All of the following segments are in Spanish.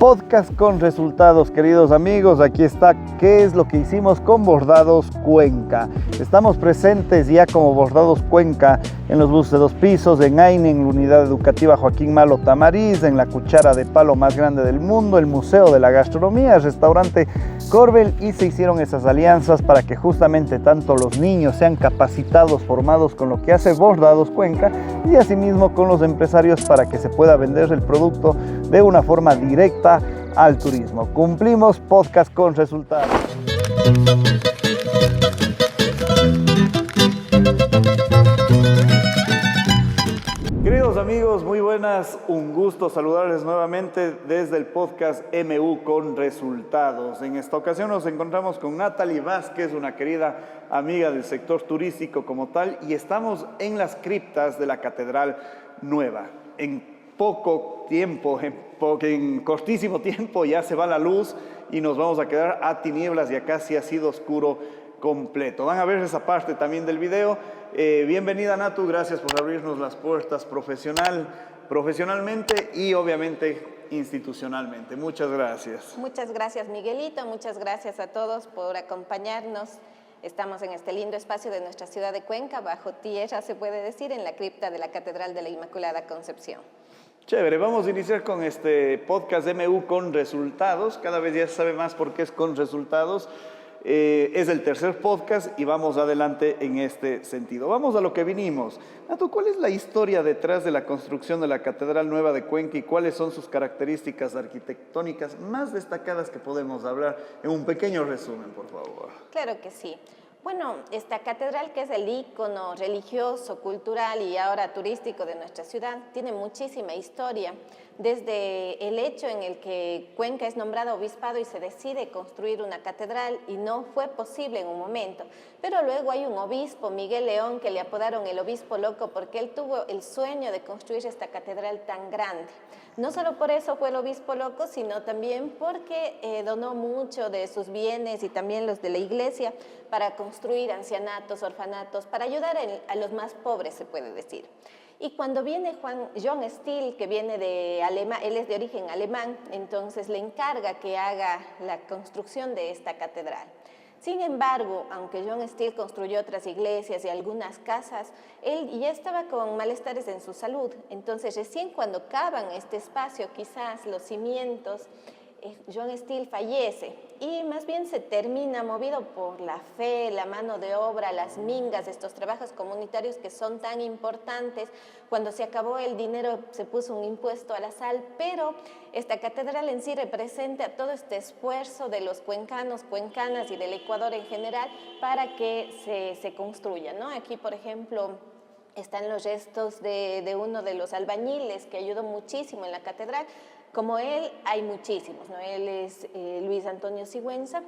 Podcast con resultados, queridos amigos. Aquí está qué es lo que hicimos con Bordados Cuenca. Estamos presentes ya como Bordados Cuenca en los buses de 2 pisos, en AINE, en la unidad educativa Joaquín Malo Tamariz, en la cuchara de palo más grande del mundo, el Museo de la Gastronomía, el restaurante Corbel, y se hicieron esas alianzas para que justamente tanto los niños sean capacitados, formados con lo que hace Bordados Cuenca, y asimismo con los empresarios para que se pueda vender el producto de una forma directa al turismo. Cumplimos. Podcast con resultados. Queridos amigos, muy buenas, un gusto saludarles nuevamente desde el podcast MU con resultados. En esta ocasión nos encontramos con Natalie Vázquez, una querida amiga del sector turístico como tal, y estamos en las criptas de la Catedral Nueva. En poco tiempo, en cortísimo tiempo ya se va la luz y nos vamos a quedar a tinieblas, y acá sí ha sido oscuro completo. Van a ver esa parte también del video. Bienvenida, Natu, gracias por abrirnos las puertas profesionalmente y obviamente institucionalmente. Muchas gracias. Muchas gracias, Miguelito, muchas gracias a todos por acompañarnos. Estamos en este lindo espacio de nuestra ciudad de Cuenca, bajo tierra se puede decir, en la cripta de la Catedral de la Inmaculada Concepción. Chévere, vamos a iniciar con este podcast MU con resultados. Cada vez ya se sabe más por qué es con resultados. Es el tercer podcast y vamos adelante en este sentido. Vamos a lo que vinimos. Nato, ¿cuál es la historia detrás de la construcción de la Catedral Nueva de Cuenca y cuáles son sus características arquitectónicas más destacadas que podemos hablar en un pequeño resumen, por favor? Claro que sí. Bueno, esta catedral, que es el ícono religioso, cultural y ahora turístico de nuestra ciudad, tiene muchísima historia. Desde el hecho en el que Cuenca es nombrado obispado y se decide construir una catedral, y no fue posible en un momento. Pero luego hay un obispo, Miguel León, que le apodaron el obispo loco porque él tuvo el sueño de construir esta catedral tan grande. No solo por eso fue el obispo loco, sino también porque donó mucho de sus bienes y también los de la iglesia para construir ancianatos, orfanatos, para ayudar a los más pobres, se puede decir. Y cuando viene John Steele, que viene de Alemania, él es de origen alemán, entonces le encarga que haga la construcción de esta catedral. Sin embargo, aunque John Steele construyó otras iglesias y algunas casas, él ya estaba con malestares en su salud. Entonces, recién cuando cavan este espacio, quizás los cimientos, John Steele fallece, y más bien se termina, movido por la fe, la mano de obra, las mingas, estos trabajos comunitarios que son tan importantes. Cuando se acabó el dinero se puso un impuesto a la sal, pero esta catedral en sí representa todo este esfuerzo de los cuencanos, cuencanas y del Ecuador en general para que se construya, ¿no? Aquí, por ejemplo, están los restos de uno de los albañiles que ayudó muchísimo en la catedral. Como él hay muchísimos, ¿no? Él es Luis Antonio Sigüenza,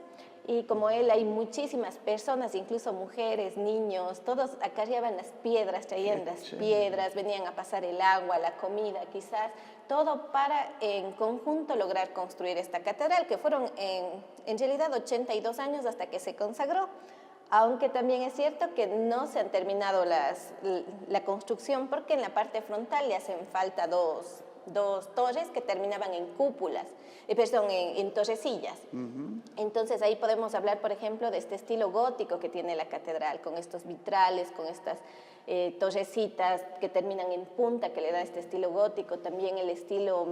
y como él hay muchísimas personas, incluso mujeres, niños, todos acarreaban las piedras, traían las piedras, venían a pasar el agua, la comida quizás, todo para en conjunto lograr construir esta catedral, que fueron en realidad 82 años hasta que se consagró. Aunque también es cierto que no se han terminado la construcción, porque en la parte frontal le hacen falta dos torres que terminaban en cúpulas, en torrecillas. Entonces ahí podemos hablar, por ejemplo, de este estilo gótico que tiene la catedral, con estos vitrales, con estas torrecitas que terminan en punta, que le da este estilo gótico. También el estilo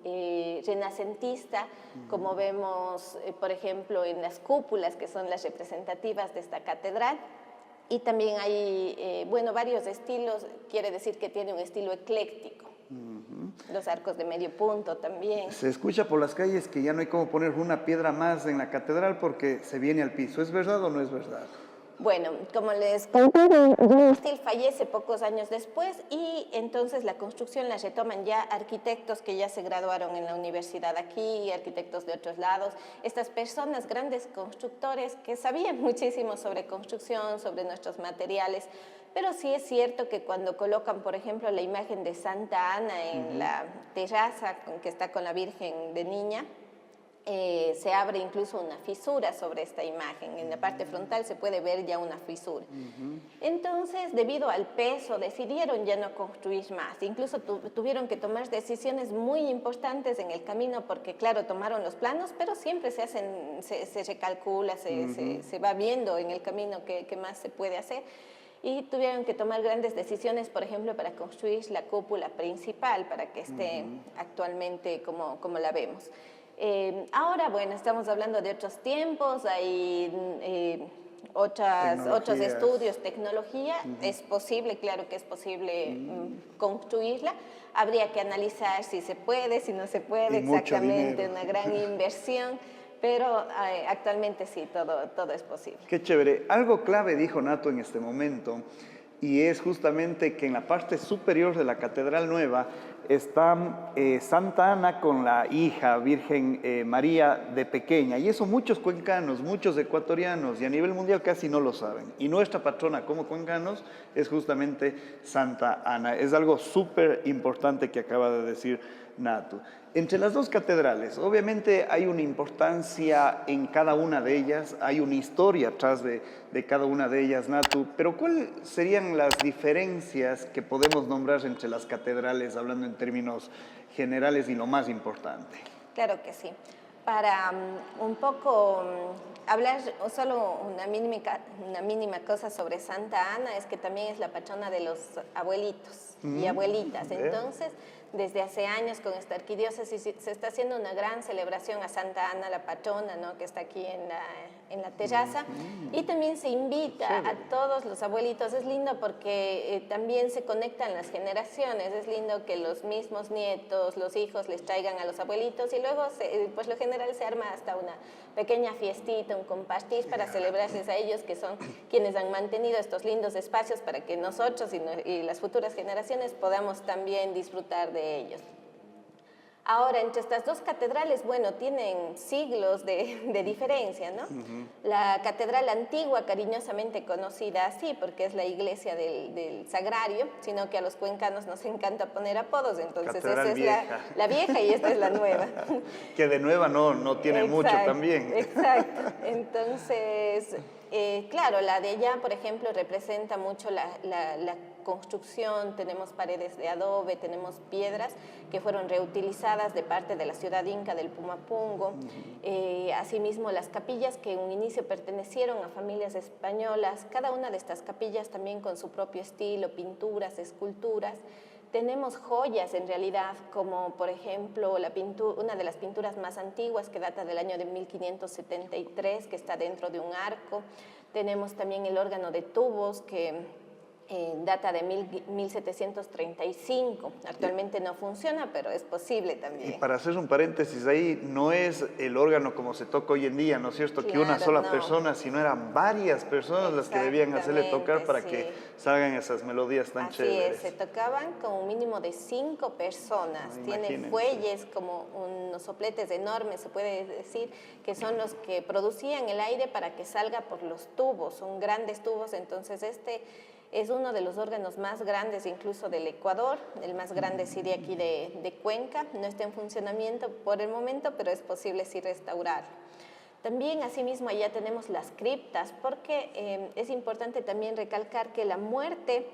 renacentista, como vemos, por ejemplo, en las cúpulas, que son las representativas de esta catedral. Y también hay, varios estilos, quiere decir que tiene un estilo ecléctico. Los arcos de medio punto también. Se escucha por las calles que ya no hay cómo poner una piedra más en la catedral porque se viene al piso. ¿Es verdad o no es verdad? Bueno, como les contaba, John Steele fallece pocos años después, y entonces la construcción la retoman ya arquitectos que ya se graduaron en la universidad aquí, arquitectos de otros lados, estas personas, grandes constructores que sabían muchísimo sobre construcción, sobre nuestros materiales. Pero sí es cierto que cuando colocan, por ejemplo, la imagen de Santa Ana en la terraza que está con la Virgen de Niña, se abre incluso una fisura sobre esta imagen. En la parte frontal se puede ver ya una fisura. Entonces, debido al peso, decidieron ya no construir más. Incluso tuvieron que tomar decisiones muy importantes en el camino porque, claro, tomaron los planos, pero siempre se recalcula, se va viendo en el camino qué más se puede hacer. Y tuvieron que tomar grandes decisiones, por ejemplo, para construir la cúpula principal, para que esté actualmente como la vemos. Ahora, bueno, estamos hablando de otros tiempos, hay otros estudios, tecnología, es posible, claro que es posible construirla, habría que analizar si se puede, si no se puede, exactamente, una gran inversión, pero actualmente sí, todo es posible. Qué chévere. Algo clave dijo Nato en este momento, y es justamente que en la parte superior de la Catedral Nueva está Santa Ana con la hija Virgen María de pequeña, y eso muchos cuencanos, muchos ecuatorianos y a nivel mundial casi no lo saben. Y nuestra patrona como cuencanos es justamente Santa Ana. Es algo súper importante que acaba de decir Nato. Entre las dos catedrales, obviamente hay una importancia en cada una de ellas, hay una historia atrás de cada una de ellas, Natu, pero ¿cuáles serían las diferencias que podemos nombrar entre las catedrales, hablando en términos generales y lo más importante? Claro que sí. Para un poco hablar solo una mínima cosa sobre Santa Ana, es que también es la patrona de los abuelitos y abuelitas. Entonces, desde hace años con esta arquidiócesis se está haciendo una gran celebración a Santa Ana, la patrona, ¿no?, que está aquí en la terraza. Y también se invita a todos los abuelitos. Es lindo porque también se conectan las generaciones. Es lindo que los mismos nietos, los hijos les traigan a los abuelitos y luego, pues lo general se arma hasta una pequeña fiestita, un compartir para celebrarles a ellos, que son quienes han mantenido estos lindos espacios para que nosotros y las futuras generaciones podamos también disfrutar de ellos. Ahora, entre estas dos catedrales, bueno, tienen siglos de diferencia, ¿no? La catedral antigua, cariñosamente conocida así, porque es la iglesia del Sagrario, sino que a los cuencanos nos encanta poner apodos, entonces Catedral esa es la vieja y esta es la nueva. Que de nueva no tiene mucho también. Exacto. Entonces, claro, la de allá, por ejemplo, representa mucho la construcción, tenemos paredes de adobe, tenemos piedras que fueron reutilizadas de parte de la ciudad inca del Pumapungo. Asimismo, las capillas que en un inicio pertenecieron a familias españolas, cada una de estas capillas también con su propio estilo, pinturas, esculturas. Tenemos joyas en realidad, como por ejemplo una de las pinturas más antiguas que data del año de 1573, que está dentro de un arco. Tenemos también el órgano de tubos que data de 1735. Actualmente no funciona, pero es posible también. Y para hacer un paréntesis ahí, no es el órgano como se toca hoy en día, ¿no es cierto? Claro, que una sola persona, sino eran varias personas las que debían hacerle tocar para que salgan esas melodías tan chéveres. Así es, se tocaban con un mínimo de 5 personas. Tiene fuelles como unos sopletes enormes, se puede decir, que son los que producían el aire para que salga por los tubos. Son grandes tubos, entonces es uno de los órganos más grandes incluso del Ecuador, el más grande sí de aquí de Cuenca. No está en funcionamiento por el momento, pero es posible sí restaurarlo. También asimismo allá tenemos las criptas, porque es importante también recalcar que la muerte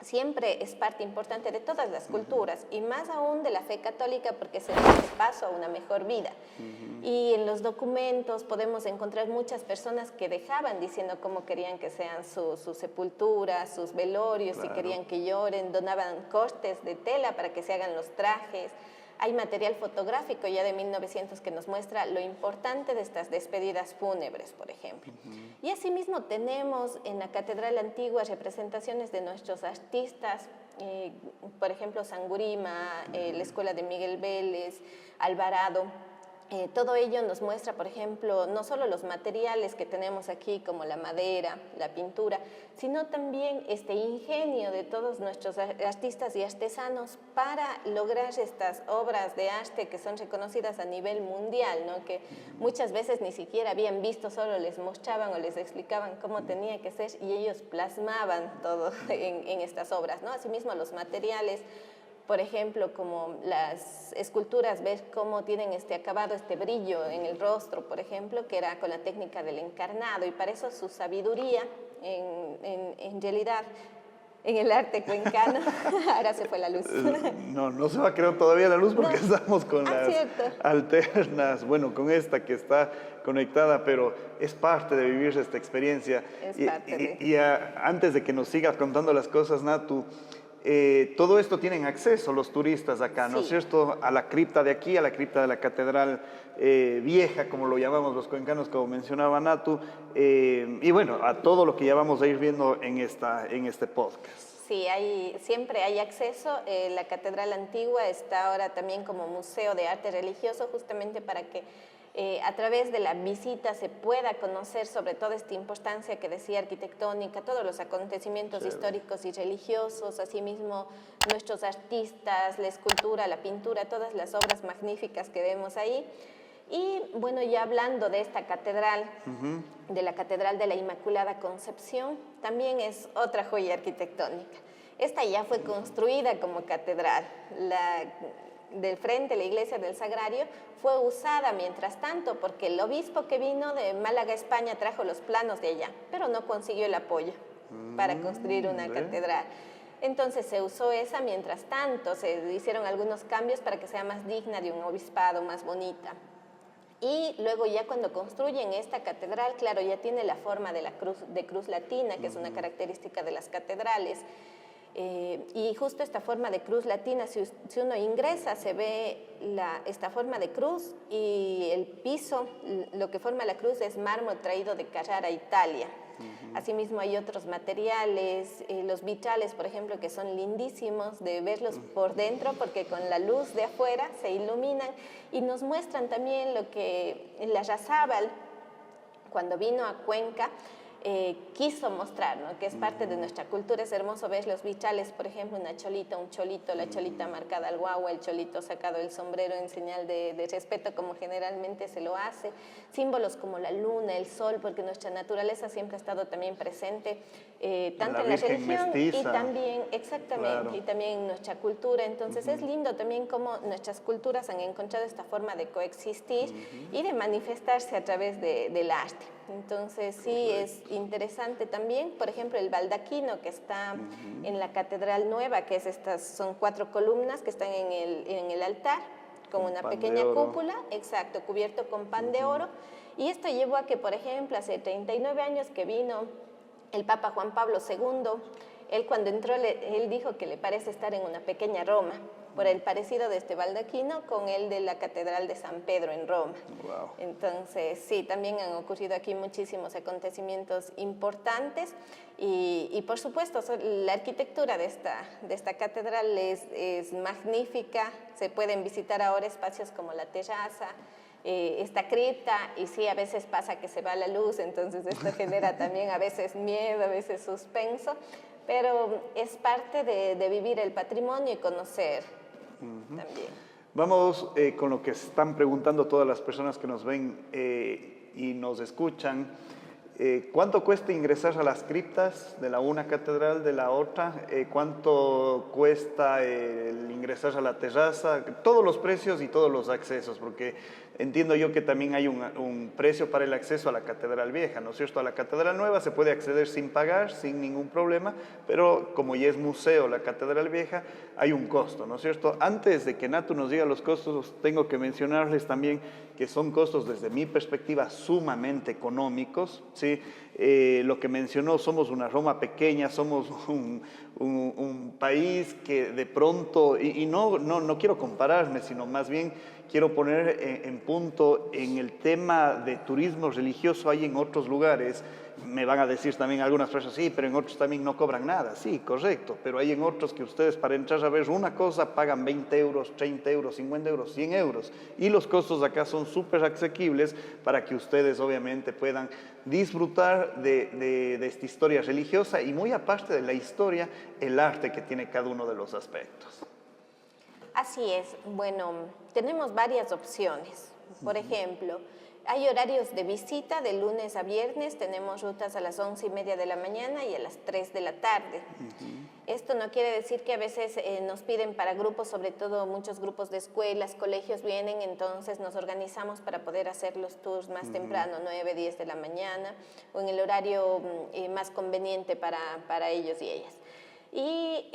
siempre es parte importante de todas las culturas y más aún de la fe católica, porque se da paso a una mejor vida. Y en los documentos podemos encontrar muchas personas que dejaban diciendo cómo querían que sean sus sepulturas, sus velorios, si querían que lloren, donaban cortes de tela para que se hagan los trajes. Hay material fotográfico ya de 1900 que nos muestra lo importante de estas despedidas fúnebres, por ejemplo. Y asimismo tenemos en la Catedral Antigua representaciones de nuestros artistas, por ejemplo, Sangurima, la Escuela de Miguel Vélez, Alvarado. Todo ello nos muestra, por ejemplo, no solo los materiales que tenemos aquí, como la madera, la pintura, sino también este ingenio de todos nuestros artistas y artesanos para lograr estas obras de arte que son reconocidas a nivel mundial, ¿no? Que muchas veces ni siquiera habían visto, solo les mostraban o les explicaban cómo tenía que ser y ellos plasmaban todo en estas obras, ¿no? Asimismo, los materiales por ejemplo, como las esculturas, ves cómo tienen este acabado, este brillo en el rostro, por ejemplo, que era con la técnica del encarnado, y para eso su sabiduría, en realidad, en el arte cuencano, ahora se fue la luz. No se va a crear todavía la luz porque No. estamos con las Cierto. alternas, bueno, con esta que está conectada, pero es parte de vivir esta experiencia. Es parte Antes de que nos sigas contando las cosas, Natu, todo esto tienen acceso los turistas acá, ¿no es cierto? A la cripta de aquí, a la cripta de la Catedral Vieja, como lo llamamos los cuencanos, como mencionaba Natu, y bueno, a todo lo que ya vamos a ir viendo en este podcast. Sí, siempre hay acceso. La Catedral Antigua está ahora también como museo de arte religioso, justamente para que a través de la visita se pueda conocer sobre toda esta importancia que decía arquitectónica, todos los acontecimientos históricos y religiosos, asimismo nuestros artistas, la escultura, la pintura, todas las obras magníficas que vemos ahí. Y bueno, ya hablando de esta catedral, de la Catedral de la Inmaculada Concepción, también es otra joya arquitectónica. Esta ya fue construida como catedral. Del frente, la iglesia del Sagrario, fue usada mientras tanto porque el obispo que vino de Málaga, España, trajo los planos de allá, pero no consiguió el apoyo para construir una catedral. Entonces se usó esa mientras tanto, se hicieron algunos cambios para que sea más digna de un obispado, más bonita. Y luego ya cuando construyen esta catedral, claro, ya tiene la forma de cruz latina, que es una característica de las catedrales. Y justo esta forma de cruz latina, si uno ingresa, se ve esta forma de cruz, y el piso, lo que forma la cruz es mármol traído de Carrara, Italia. Asimismo hay otros materiales, los vitrales, por ejemplo, que son lindísimos de verlos por dentro, porque con la luz de afuera se iluminan y nos muestran también lo que Larrazábal, cuando vino a Cuenca, quiso mostrar, ¿no? Que es parte de nuestra cultura. Es hermoso ver los vitrales, por ejemplo, una cholita, un cholito, la cholita marcada al guagua, el cholito sacado el sombrero en señal de respeto, como generalmente se lo hace. Símbolos como la luna, el sol, porque nuestra naturaleza siempre ha estado también presente, tanto en la religión mestiza, y también, exactamente, claro, y también en nuestra cultura. Entonces es lindo también cómo nuestras culturas han encontrado esta forma de coexistir y de manifestarse a través del arte. Entonces sí, es interesante también, por ejemplo, el baldaquino que está en la Catedral Nueva, que son 4 columnas que están en el altar, con una pequeña cúpula, exacto, cubierto con pan de oro. Y esto llevó a que, por ejemplo, hace 39 años que vino el Papa Juan Pablo II, él cuando entró, él dijo que le parece estar en una pequeña Roma, por el parecido de este baldaquino con el de la Catedral de San Pedro en Roma. Wow. Entonces, sí, también han ocurrido aquí muchísimos acontecimientos importantes y por supuesto, la arquitectura de esta catedral es magnífica. Se pueden visitar ahora espacios como la terraza, esta cripta, y sí, a veces pasa que se va la luz, entonces esto genera también a veces miedo, a veces suspenso, pero es parte de vivir el patrimonio y conocer también. Vamos con lo que están preguntando todas las personas que nos ven y nos escuchan. ¿Cuánto cuesta ingresar a las criptas de la una catedral, de la otra? ¿Cuánto cuesta el ingresar a la terraza? Todos los precios y todos los accesos, porque entiendo yo que también hay un precio para el acceso a la Catedral Vieja, ¿no es cierto? A la Catedral Nueva se puede acceder sin pagar, sin ningún problema, pero como ya es museo la Catedral Vieja, hay un costo, ¿no es cierto? Antes de que Natu nos diga los costos, tengo que mencionarles también que son costos desde mi perspectiva sumamente económicos, ¿sí? Lo que mencionó, somos una Roma pequeña, somos un país que de pronto, y no quiero compararme, sino más bien quiero poner en punto en el tema de turismo religioso. Hay en otros lugares, me van a decir también algunas personas, sí, pero en otros también no cobran nada. Sí, correcto, pero hay en otros que ustedes para entrar a ver una cosa pagan 20 euros, 30 euros, 50 euros, 100 euros. Y los costos acá son súper asequibles para que ustedes obviamente puedan disfrutar de esta historia religiosa y muy aparte de la historia, el arte que tiene cada uno de los aspectos. Así es. Bueno, tenemos varias opciones. Por ejemplo, Hay horarios de visita de lunes a viernes, tenemos rutas a las 11:30 de la mañana y a las 3 de la tarde. Esto no quiere decir que a veces nos piden para grupos, sobre todo muchos grupos de escuelas, colegios vienen, entonces nos organizamos para poder hacer los tours más temprano, 9, 10 de la mañana, o en el horario más conveniente para ellos y ellas. Y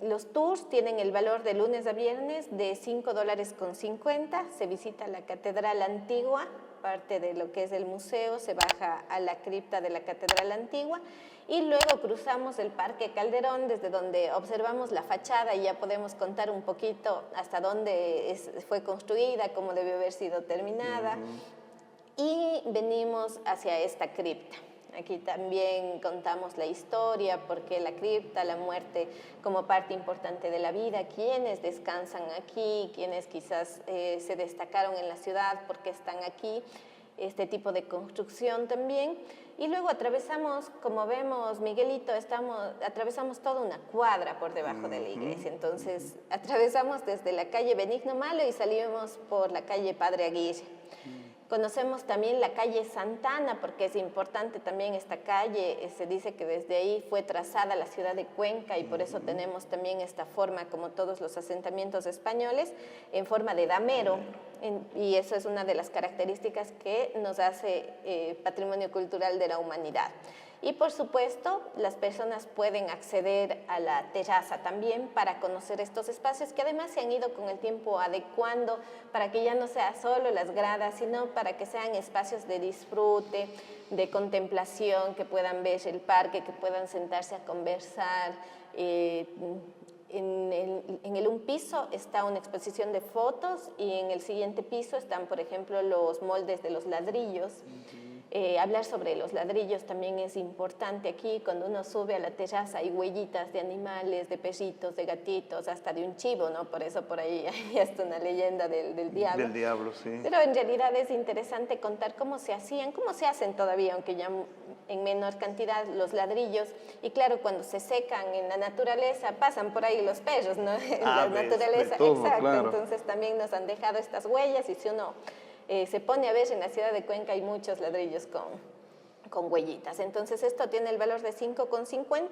los tours tienen el valor de lunes a viernes de $5.50. Se visita la Catedral Antigua, parte de lo que es el museo, se baja a la cripta de la Catedral Antigua y luego cruzamos el Parque Calderón, desde donde observamos la fachada y ya podemos contar un poquito hasta dónde fue construida, cómo debió haber sido terminada. Y venimos hacia esta cripta. Aquí también contamos la historia, por qué la cripta, la muerte como parte importante de la vida, quiénes descansan aquí, quiénes quizás se destacaron en la ciudad, por qué están aquí, este tipo de construcción también. Y luego atravesamos, como vemos, Miguelito, atravesamos toda una cuadra por debajo de la iglesia. Entonces, atravesamos desde la calle Benigno Malo y salimos por la calle Padre Aguirre. Conocemos también la calle Santana, porque es importante también esta calle. Se dice que desde ahí fue trazada la ciudad de Cuenca y por eso tenemos también esta forma, como todos los asentamientos españoles, en forma de damero. Y eso es una de las características que nos hace patrimonio cultural de la humanidad. Y por supuesto, las personas pueden acceder a la terraza también para conocer estos espacios que además se han ido con el tiempo adecuando para que ya no sea solo las gradas, sino para que sean espacios de disfrute, de contemplación, que puedan ver el parque, que puedan sentarse a conversar. En un piso está una exposición de fotos y en el siguiente piso están, por ejemplo, los moldes de los ladrillos. Hablar sobre los ladrillos también es importante aquí. Cuando uno sube a la terraza hay huellitas de animales, de perritos, de gatitos, hasta de un chivo, ¿no? Por eso por ahí hay hasta una leyenda del diablo. Del diablo, sí. Pero en realidad es interesante contar cómo se hacían, cómo se hacen todavía, aunque ya en menor cantidad, los ladrillos. Y claro, cuando se secan en la naturaleza, pasan por ahí los perros, ¿no? En la naturaleza, de todo, exacto. Claro. Entonces también nos han dejado estas huellas y si uno se pone a ver en la ciudad de Cuenca hay muchos ladrillos con huellitas. Entonces esto tiene el valor de $5.50.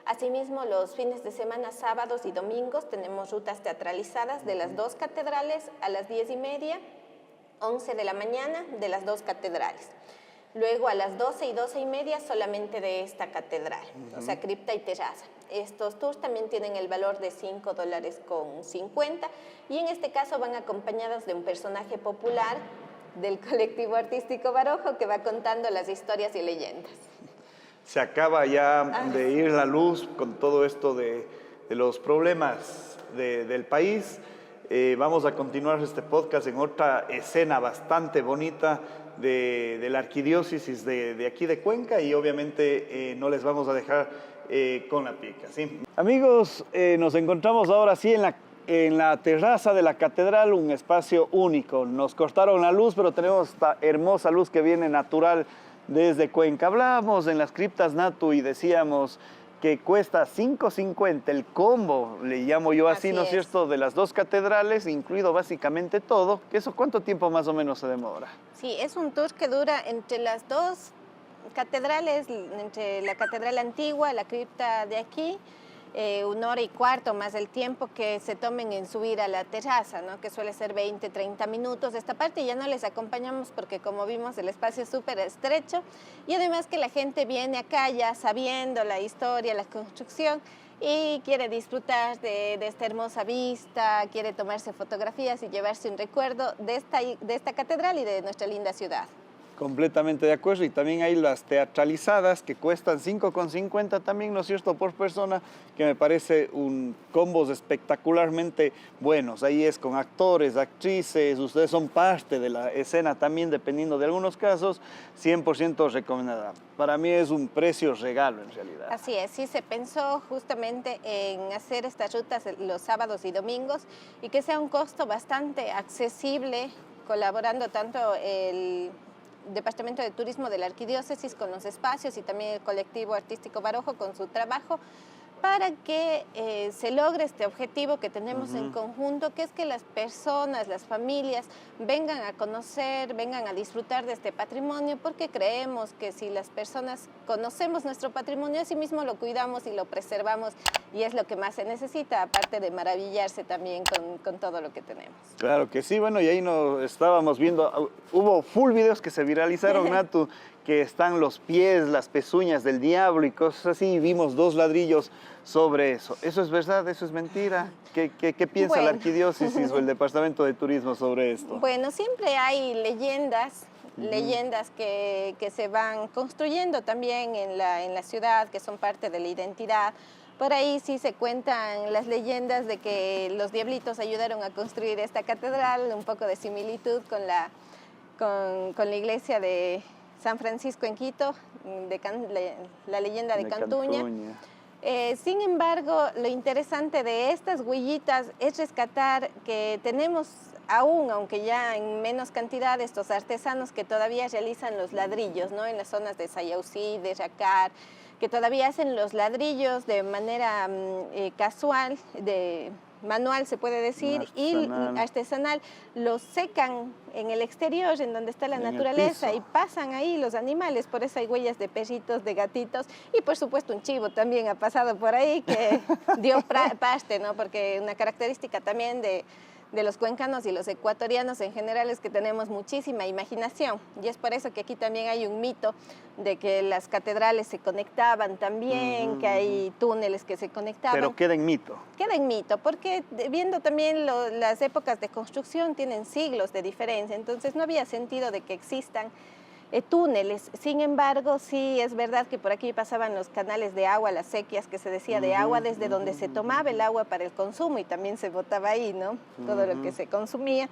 Asimismo, los fines de semana, sábados y domingos, tenemos rutas teatralizadas de las dos catedrales a las 10:30, 11 de la mañana de las dos catedrales. Luego a las 12 y 12:30 solamente de esta catedral, o sea, cripta y terraza. Estos tours también tienen el valor de $5.50 y en este caso van acompañados de un personaje popular del colectivo artístico Barojo que va contando las historias y leyendas. Se acaba ya de ir la luz con todo esto de los problemas del país. Vamos a continuar este podcast en otra escena bastante bonita de la arquidiócesis de aquí de Cuenca y obviamente no les vamos a dejar con la pica, ¿sí? Amigos, nos encontramos ahora sí en la terraza de la catedral, un espacio único. Nos cortaron la luz, pero tenemos esta hermosa luz que viene natural desde Cuenca. Hablábamos en las criptas Natu y decíamos que cuesta $5.50 el combo, le llamo yo así, ¿no es cierto?, de las dos catedrales, incluido básicamente todo. ¿Eso cuánto tiempo más o menos se demora? Sí, es un tour que dura entre las dos catedrales, entre la catedral antigua, la cripta de aquí, 1 hora y cuarto más el tiempo que se tomen en subir a la terraza, ¿no? Que suele ser 20, 30 minutos. Esta parte ya no les acompañamos porque, como vimos, el espacio es súper estrecho y además que la gente viene acá ya sabiendo la historia, la construcción y quiere disfrutar de esta hermosa vista, quiere tomarse fotografías y llevarse un recuerdo de esta catedral y de nuestra linda ciudad. Completamente de acuerdo, y también hay las teatralizadas que cuestan $5.50 también, ¿no es cierto?, por persona, que me parece un combos espectacularmente buenos. Ahí es con actores, actrices, ustedes son parte de la escena también, dependiendo de algunos casos, 100% recomendada. Para mí es un precio regalo en realidad. Así es, sí se pensó justamente en hacer estas rutas los sábados y domingos y que sea un costo bastante accesible, colaborando tanto el Departamento de Turismo de la Arquidiócesis con los espacios y también el colectivo artístico Barojo con su trabajo, para que se logre este objetivo que tenemos en conjunto, que es que las personas, las familias vengan a conocer, vengan a disfrutar de este patrimonio, porque creemos que si las personas conocemos nuestro patrimonio, así mismo lo cuidamos y lo preservamos, y es lo que más se necesita, aparte de maravillarse también con todo lo que tenemos. Claro que sí, bueno, y ahí nos estábamos viendo, hubo full videos que se viralizaron, Natu, que están los pies, las pezuñas del diablo y cosas así, y vimos 2 ladrillos sobre eso. ¿Eso es verdad? ¿Eso es mentira? ¿Qué piensa la Arquidiócesis o el Departamento de Turismo sobre esto? Bueno, siempre hay leyendas que se van construyendo también en la ciudad, que son parte de la identidad. Por ahí sí se cuentan las leyendas de que los diablitos ayudaron a construir esta catedral, un poco de similitud con la iglesia de San Francisco en Quito, la leyenda de Cantuña. Sin embargo, lo interesante de estas huellitas es rescatar que tenemos aún, aunque ya en menos cantidad, estos artesanos que todavía realizan los ladrillos, ¿no? En las zonas de Sayausí, de Racar, que todavía hacen los ladrillos de manera casual, manual se puede decir, y artesanal, los secan en el exterior, en donde está la naturaleza, y pasan ahí los animales, por eso hay huellas de perritos, de gatitos, y por supuesto un chivo también ha pasado por ahí que dio paste, ¿no? Porque una característica también de los cuencanos y los ecuatorianos en general es que tenemos muchísima imaginación, y es por eso que aquí también hay un mito de que las catedrales se conectaban también, que hay túneles que se conectaban. Pero queda en mito. Queda en mito, porque viendo también las épocas de construcción tienen siglos de diferencia, entonces no había sentido de que existan túneles. Sin embargo, sí es verdad que por aquí pasaban los canales de agua, las sequías que se decía de agua, desde donde se tomaba el agua para el consumo y también se botaba ahí, ¿no? Todo lo que se consumía.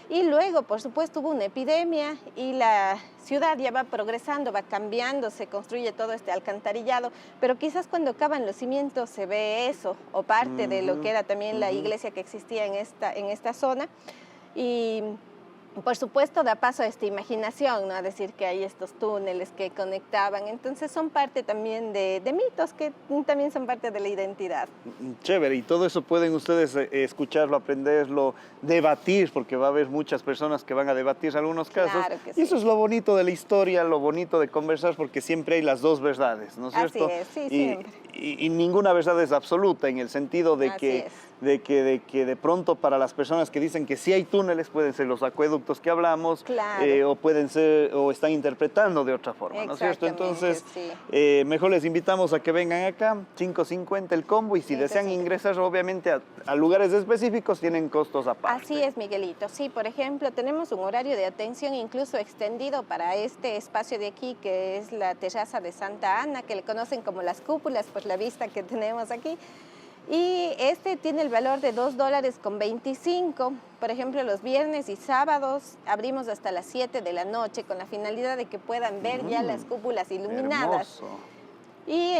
Y luego, por supuesto, hubo una epidemia y la ciudad ya va progresando, va cambiando, se construye todo este alcantarillado, pero quizás cuando acaban los cimientos se ve eso, o parte de lo que era también la iglesia que existía en esta zona. Y por supuesto da paso a esta imaginación, ¿no? A decir que hay estos túneles que conectaban, entonces son parte también de mitos que también son parte de la identidad. Chévere, y todo eso pueden ustedes escucharlo, aprenderlo, debatir, porque va a haber muchas personas que van a debatir algunos casos. Claro que sí. Y eso es lo bonito de la historia, lo bonito de conversar, porque siempre hay las 2 verdades, ¿no es cierto? Así es, sí, siempre. Y ninguna verdad es absoluta, en el sentido de que de pronto para las personas que dicen que sí hay túneles, pueden ser los acueductos que hablamos, claro, o pueden ser, o están interpretando de otra forma, ¿no es cierto? Entonces, sí, mejor les invitamos a que vengan acá, 5.50 el combo, y si desean ingresar, obviamente, a lugares específicos, tienen costos aparte. Así es, Miguelito. Sí, por ejemplo, tenemos un horario de atención incluso extendido para este espacio de aquí, que es la terraza de Santa Ana, que le conocen como las cúpulas por la vista que tenemos aquí. Y este tiene el valor de $2.25. Por ejemplo, los viernes y sábados abrimos hasta las 7 de la noche con la finalidad de que puedan ver ya las cúpulas iluminadas. Hermoso. Y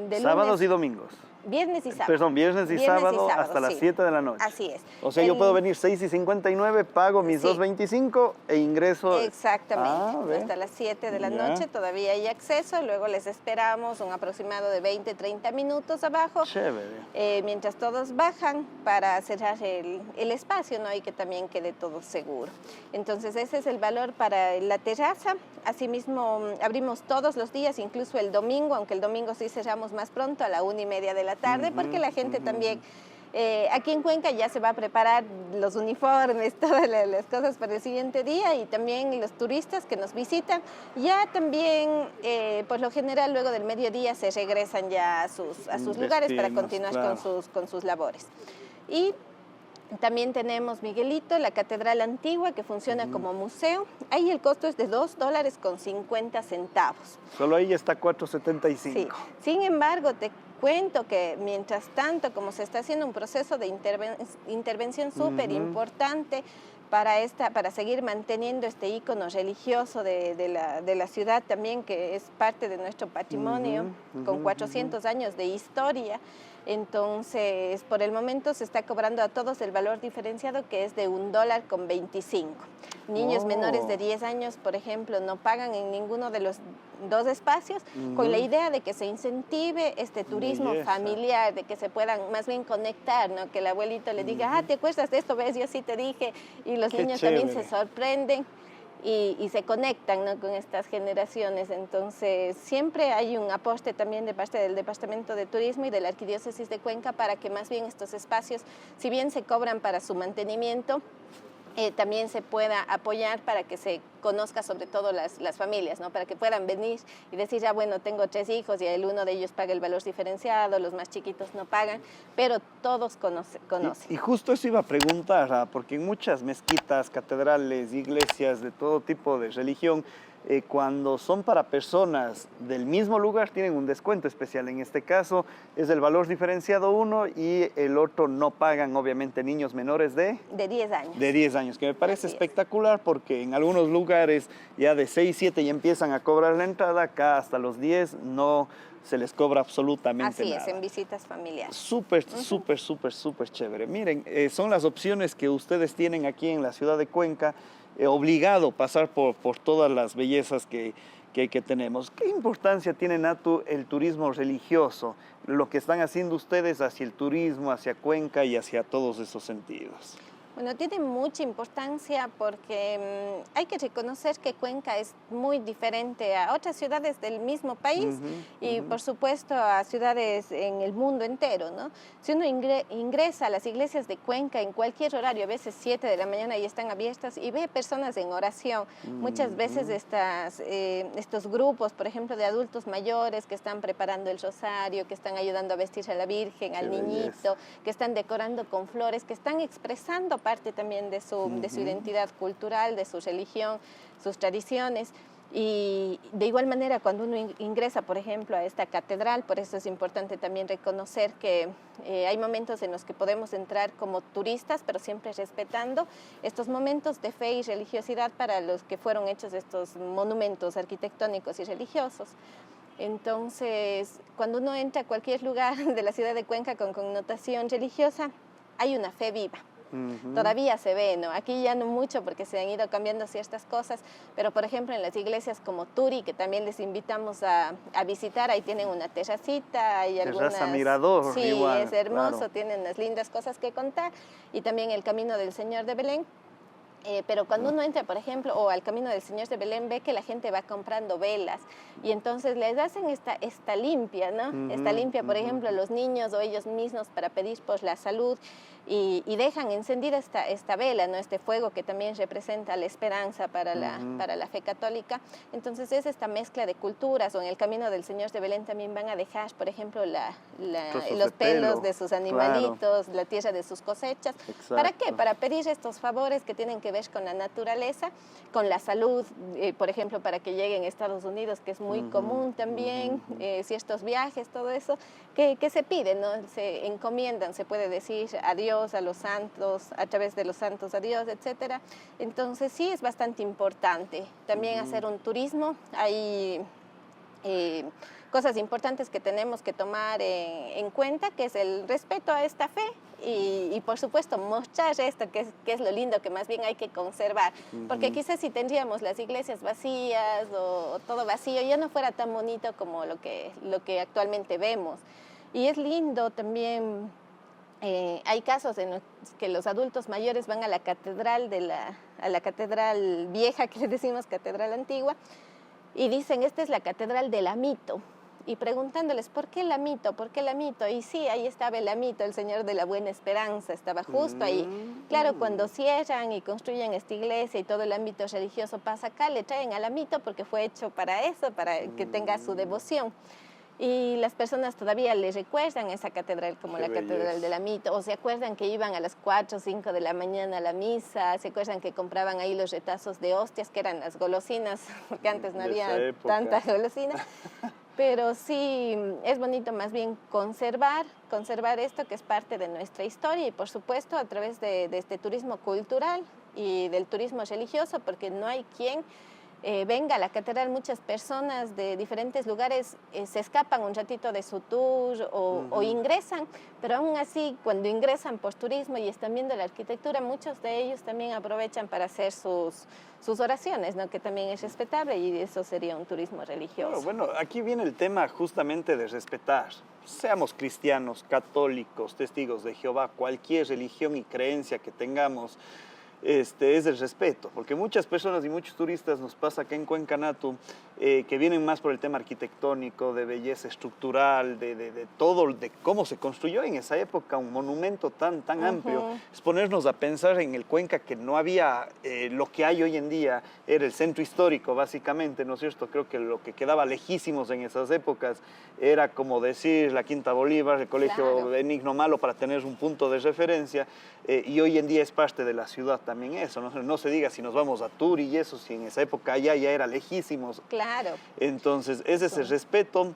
de sábados lunes, y domingos. Viernes y sábado. Perdón, viernes y sábado hasta las 7 de la noche. Así es. O sea, yo puedo venir 6.59, pago mis $2.25 e ingreso. Exactamente. Hasta las 7 de la noche todavía hay acceso. Luego les esperamos un aproximado de 20-30 minutos abajo. Chévere. Mientras todos bajan para cerrar el espacio, ¿no? Y que también quede todo seguro. Entonces, ese es el valor para la terraza. Asimismo, abrimos todos los días, incluso el domingo, aunque el domingo sí cerramos más pronto, a la 1:30 de la tarde, porque la gente también, aquí en Cuenca ya se va a preparar los uniformes, todas las cosas para el siguiente día, y también los turistas que nos visitan, ya también, por lo general, luego del mediodía se regresan ya a sus lugares para continuar con sus labores. Y también tenemos, Miguelito, la Catedral Antigua, que funciona como museo. Ahí el costo es de $2.50. Solo ahí está $4.75. Sí. Sin embargo, te cuento que mientras tanto, como se está haciendo un proceso de intervención súper importante para seguir manteniendo este ícono religioso de la ciudad también, que es parte de nuestro patrimonio, con 400 años de historia, Entonces, por el momento se está cobrando a todos el valor diferenciado, que es de $1.25. Niños menores de 10 años, por ejemplo, no pagan en ninguno de los dos espacios, con la idea de que se incentive este turismo familiar, de que se puedan más bien conectar, ¿no? Que el abuelito le diga, ¿te acuerdas de esto? ¿Ves? Yo sí te dije. Y los niños también se sorprenden. Y se conectan, ¿no? Con estas generaciones. Entonces, siempre hay un aporte también de parte del Departamento de Turismo y de la Arquidiócesis de Cuenca para que más bien estos espacios, si bien se cobran para su mantenimiento, también se pueda apoyar para que se conozca sobre todo las familias, ¿no? Para que puedan venir y decir, ya bueno, tengo 3 hijos y el uno de ellos paga el valor diferenciado, los más chiquitos no pagan, pero todos conocen. Y justo eso iba a preguntar, porque en muchas mezquitas, catedrales, iglesias de todo tipo de religión, cuando son para personas del mismo lugar tienen un descuento especial. En este caso es el valor diferenciado uno y el otro no pagan, obviamente, niños menores de 10 años. De 10 años, que me parece espectacular porque en algunos lugares ya de 6, 7 ya empiezan a cobrar la entrada, acá hasta los 10 no se les cobra absolutamente nada. Así es, en visitas familiares. Súper chévere. Miren, son las opciones que ustedes tienen aquí en la ciudad de Cuenca, obligado pasar por todas las bellezas que tenemos. ¿Qué importancia tiene, Natu, el turismo religioso? Lo que están haciendo ustedes hacia el turismo, hacia Cuenca y hacia todos esos sentidos. Bueno, tiene mucha importancia porque hay que reconocer que Cuenca es muy diferente a otras ciudades del mismo país y por supuesto a ciudades en el mundo entero, ¿no? Si uno ingresa a las iglesias de Cuenca en cualquier horario, a veces 7 de la mañana y están abiertas y ve personas en oración, muchas veces estos grupos, por ejemplo, de adultos mayores que están preparando el rosario, que están ayudando a vestir a la Virgen, al niñito, que están decorando con flores, que están expresando parte también de su identidad cultural, de su religión, sus tradiciones. Y de igual manera, cuando uno ingresa, por ejemplo, a esta catedral, por eso es importante también reconocer que hay momentos en los que podemos entrar como turistas, pero siempre respetando estos momentos de fe y religiosidad para los que fueron hechos estos monumentos arquitectónicos y religiosos. Entonces, cuando uno entra a cualquier lugar de la ciudad de Cuenca con connotación religiosa, hay una fe viva. Todavía se ve, ¿no? Aquí ya no mucho porque se han ido cambiando ciertas cosas, pero por ejemplo en las iglesias como Turi, que también les invitamos a visitar, ahí tienen una terracita, hay Terraza mirador. Sí, igual, es hermoso, claro. Tienen unas lindas cosas que contar, y también el Camino del Señor de Belén. Pero cuando uno entra, por ejemplo, o al Camino del Señor de Belén, ve que la gente va comprando velas y entonces les hacen esta limpia, ¿no? Esta limpia, por ejemplo, a los niños o ellos mismos para pedir por la salud y dejan encendida esta vela, ¿no? Este fuego que también representa la esperanza para la fe católica. Entonces es esta mezcla de culturas, o en el Camino del Señor de Belén también van a dejar, por ejemplo, los pelos de sus animalitos, la tierra de sus cosechas. Exacto. ¿Para qué? Para pedir estos favores que tienen que ver con la naturaleza, con la salud, por ejemplo, para que lleguen a Estados Unidos, que es muy común también, ciertos viajes, todo eso, que se piden, ¿no? Se encomiendan, se puede decir, a Dios, a los santos, a través de los santos a Dios, etc. Entonces sí es bastante importante también hacer un turismo. Hay cosas importantes que tenemos que tomar en cuenta, que es el respeto a esta fe y por supuesto mostrar esto, que es lo lindo, que más bien hay que conservar, porque quizás si tendríamos las iglesias vacías o todo vacío, ya no fuera tan bonito como lo que actualmente vemos. Y es lindo también, hay casos en los que los adultos mayores van a la catedral, a la catedral vieja, que le decimos catedral antigua, y dicen, esta es la catedral del Amito. Y preguntándoles, ¿por qué el Amito? ¿Por qué el Amito? Y sí, ahí estaba el Amito, el Señor de la Buena Esperanza, estaba justo ahí. Claro, cuando cierran y construyen esta iglesia y todo el ámbito religioso pasa acá, le traen al Amito porque fue hecho para eso, para que tenga su devoción. Y las personas todavía le recuerdan esa catedral como la catedral del Amito, o se acuerdan que iban a las 4 o 5 de la mañana a la misa, se acuerdan que compraban ahí los retazos de hostias, que eran las golosinas, porque antes no había tanta golosina. Pero sí, es bonito más bien conservar esto que es parte de nuestra historia y por supuesto a través de este turismo cultural y del turismo religioso, porque no hay quien venga a la catedral, muchas personas de diferentes lugares se escapan un ratito de su tour o ingresan, pero aún así cuando ingresan por turismo y están viendo la arquitectura, muchos de ellos también aprovechan para hacer sus oraciones, ¿no? Que también es respetable y eso sería un turismo religioso. Bueno, aquí viene el tema justamente de respetar. Seamos cristianos, católicos, testigos de Jehová, cualquier religión y creencia que tengamos, es el respeto, porque muchas personas y muchos turistas nos pasa acá en Cuenca Natu, que vienen más por el tema arquitectónico, de belleza estructural, de todo, de cómo se construyó en esa época un monumento tan amplio. Es ponernos a pensar en el Cuenca que no había lo que hay hoy en día, era el centro histórico básicamente, ¿no es cierto? Creo que lo que quedaba lejísimos en esas épocas era como decir la Quinta Bolívar, el Colegio Benigno Malo para tener un punto de referencia, y hoy en día es parte de la ciudad también eso, no se diga si nos vamos a Turi y eso, si en esa época allá ya era lejísimos. Claro. Entonces, es ese respeto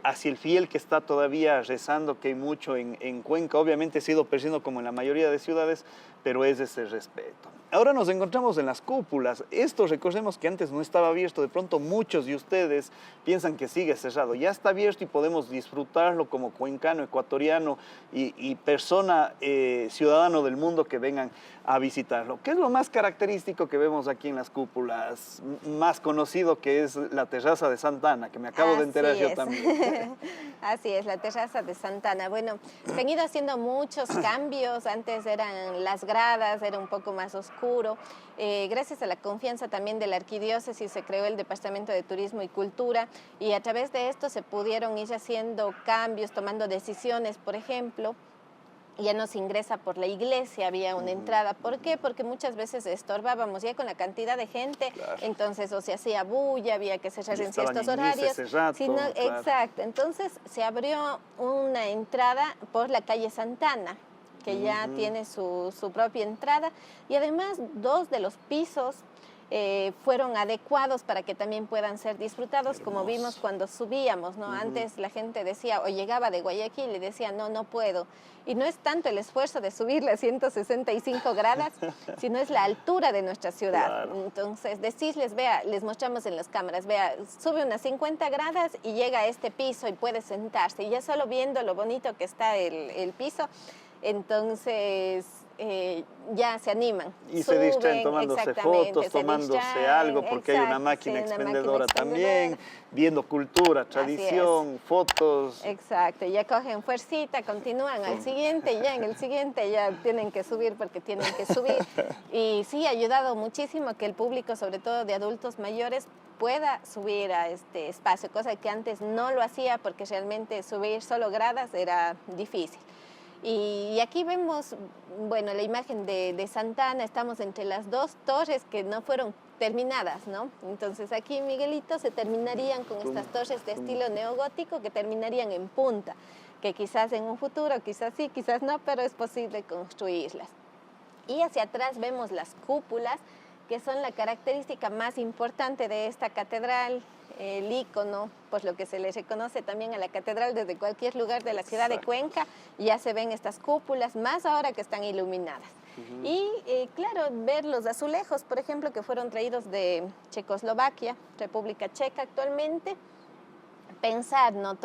hacia el fiel que está todavía rezando, que hay mucho en Cuenca, obviamente se ha ido perdiendo como en la mayoría de ciudades, pero es ese respeto. Ahora nos encontramos en las cúpulas. Esto recordemos que antes no estaba abierto, de pronto muchos de ustedes piensan que sigue cerrado. Ya está abierto y podemos disfrutarlo como cuencano, ecuatoriano y persona, ciudadano del mundo que vengan a visitarlo. ¿Qué es lo más característico que vemos aquí en las cúpulas? Más conocido que es la terraza de Santa Ana, que me acabo de enterar yo también. Así es, la terraza de Santa Ana. Bueno, se han ido haciendo muchos cambios. Antes eran las gradas, era un poco más oscuro. Gracias a la confianza también de la arquidiócesis se creó el Departamento de Turismo y Cultura y a través de esto se pudieron ir haciendo cambios, tomando decisiones, por ejemplo. Ya no se ingresa por la iglesia, había una entrada. ¿Por qué? Porque muchas veces estorbábamos ya con la cantidad de gente, entonces o se hacía bulla, había que cerrar en ciertos horarios. Exacto, entonces se abrió una entrada por la calle Santana, que ya tiene su propia entrada, y además 2 de los pisos fueron adecuados para que también puedan ser disfrutados, como vimos cuando subíamos, ¿no? Antes la gente decía, o llegaba de Guayaquil y decía, no puedo. Y no es tanto el esfuerzo de subir las 165 gradas, sino es la altura de nuestra ciudad. Entonces, decirles, vea, les mostramos en las cámaras, vea, sube unas 50 gradas y llega a este piso y puede sentarse. Y ya solo viendo lo bonito que está el piso, entonces ya se animan. Y se distraen tomándose fotos, tomándose algo, porque hay una máquina expendedora también, viendo cultura, tradición, fotos. Exacto, ya cogen fuercita, continúan al siguiente, y ya en el siguiente ya tienen que subir porque tienen que subir. Y sí, ha ayudado muchísimo a que el público, sobre todo de adultos mayores, pueda subir a este espacio, cosa que antes no lo hacía porque realmente subir solo gradas era difícil. Y aquí vemos, bueno, la imagen de Santa Ana, estamos entre las 2 torres que no fueron terminadas, ¿no? Entonces aquí, Miguelito, se terminarían con estas torres de estilo neogótico que terminarían en punta, que quizás en un futuro, quizás sí, quizás no, pero es posible construirlas. Y hacia atrás vemos las cúpulas, que son la característica más importante de esta catedral, el ícono, pues lo que se le reconoce también a la catedral desde cualquier lugar de la ciudad de Cuenca, ya se ven estas cúpulas, más ahora que están iluminadas. Y claro, ver los azulejos, por ejemplo, que fueron traídos de Checoslovaquia, República Checa actualmente, pensar, ¿no?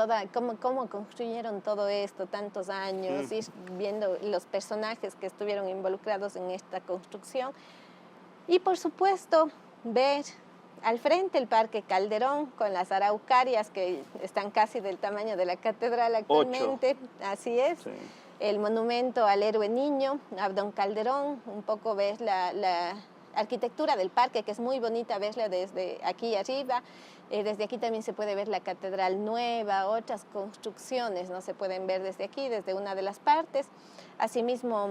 Cómo construyeron todo esto, tantos años, ir viendo los personajes que estuvieron involucrados en esta construcción. Y por supuesto, ver al frente el Parque Calderón con las araucarias que están casi del tamaño de la catedral actualmente. 8. Así es. Sí. El monumento al héroe niño, Abdón Calderón, un poco ves la arquitectura del parque, que es muy bonita verla desde aquí arriba. Desde aquí también se puede ver la catedral nueva, otras construcciones, ¿no? Se pueden ver desde aquí, desde una de las partes. Asimismo,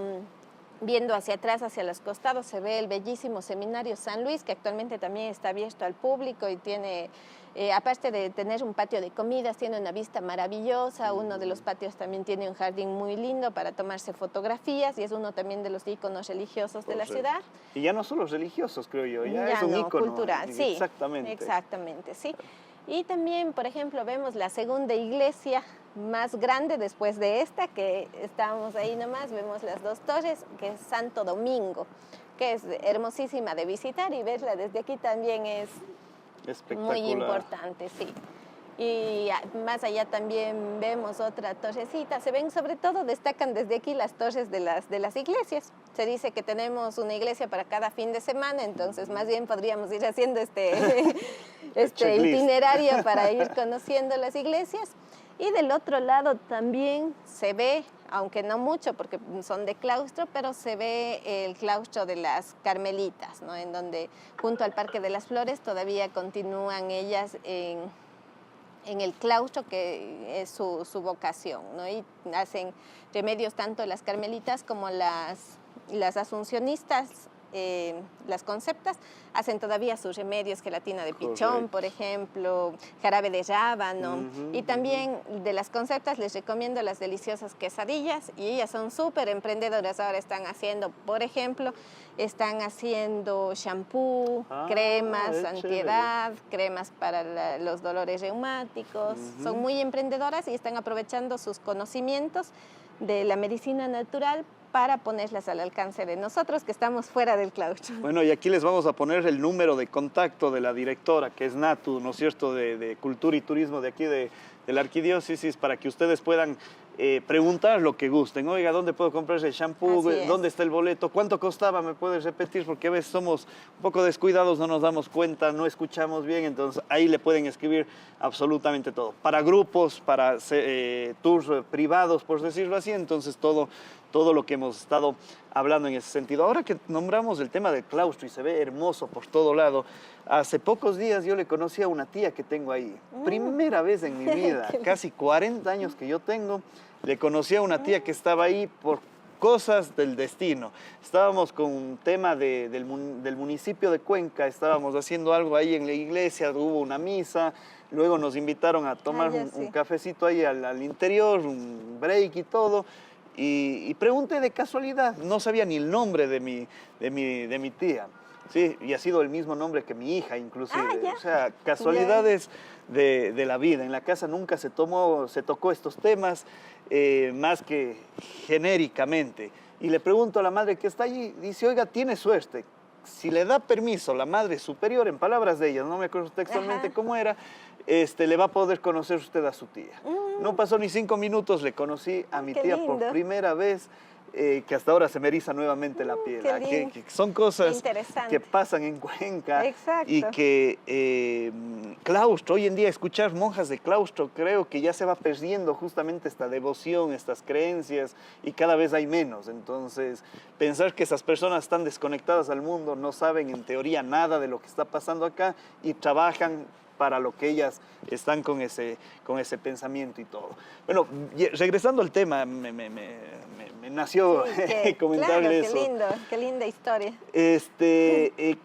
viendo hacia atrás, hacia los costados, se ve el bellísimo Seminario San Luis, que actualmente también está abierto al público y tiene, aparte de tener un patio de comidas, tiene una vista maravillosa. Uno de los patios también tiene un jardín muy lindo para tomarse fotografías y es uno también de los íconos religiosos de la ciudad. Y ya no solo religiosos, creo yo, ya es un ícono cultural, sí. Exactamente, sí. Y también, por ejemplo, vemos la segunda iglesia más grande después de esta, que estábamos ahí nomás, vemos las 2 torres, que es Santo Domingo, que es hermosísima de visitar y verla desde aquí también es Espectacular. muy importante, sí. Y más allá también vemos otra torrecita. Se ven, sobre todo, destacan desde aquí las torres de las iglesias. Se dice que tenemos una iglesia para cada fin de semana, entonces más bien podríamos ir haciendo este itinerario para ir conociendo las iglesias. Y del otro lado también se ve, aunque no mucho porque son de claustro, pero se ve el claustro de las Carmelitas, ¿no? En donde junto al Parque de las Flores todavía continúan ellas en el claustro, que es su vocación, ¿no? Y hacen remedios tanto las carmelitas como las asuncionistas, las conceptas, hacen todavía sus remedios, gelatina de pichón, por ejemplo, jarabe de rábano, y también de las conceptas les recomiendo las deliciosas quesadillas, y ellas son súper emprendedoras. Ahora están haciendo, por ejemplo, están haciendo shampoo, cremas antiedad, cremas para los dolores reumáticos. Son muy emprendedoras y están aprovechando sus conocimientos de la medicina natural para ponerlas al alcance de nosotros que estamos fuera del claustro. Bueno, y aquí les vamos a poner el número de contacto de la directora, que es Natu, ¿no es cierto?, de Cultura y Turismo de aquí de la Arquidiócesis, para que ustedes puedan preguntar lo que gusten. Oiga, ¿dónde puedo comprar ese shampoo? ¿Dónde está el boleto? ¿Cuánto costaba? ¿Me puedes repetir? Porque a veces somos un poco descuidados, no nos damos cuenta, no escuchamos bien, entonces ahí le pueden escribir absolutamente todo. Para grupos, para tours privados, por decirlo así, entonces todo lo que hemos estado hablando en ese sentido. Ahora que nombramos el tema del claustro y se ve hermoso por todo lado, hace pocos días yo le conocí a una tía que tengo ahí. Primera vez en mi vida, casi 40 años que yo tengo, le conocí a una tía que estaba ahí por cosas del destino. Estábamos con un tema del municipio de Cuenca, estábamos haciendo algo ahí en la iglesia, hubo una misa, luego nos invitaron a tomar un cafecito ahí al interior, un break y todo. Y pregunté de casualidad, no sabía ni el nombre de mi tía. Sí, y ha sido el mismo nombre que mi hija, inclusive. O sea, casualidades de la vida. En la casa nunca se tocó estos temas, más que genéricamente. Y le pregunto a la madre que está allí, dice, oiga, tiene suerte. Si le da permiso la madre superior, en palabras de ella, no me acuerdo textualmente cómo era, le va a poder conocer usted a su tía. No pasó ni 5 minutos, le conocí a mi tía por primera vez, que hasta ahora se me eriza nuevamente la piel. Que son cosas que pasan en Cuenca. Exacto. Y que claustro, hoy en día escuchar monjas de claustro, creo que ya se va perdiendo justamente esta devoción, estas creencias, y cada vez hay menos. Entonces, pensar que esas personas están desconectadas al mundo, no saben en teoría nada de lo que está pasando acá y trabajan para lo que ellas están con ese pensamiento y todo. Bueno, regresando al tema, me nació comentarle eso. Qué linda historia.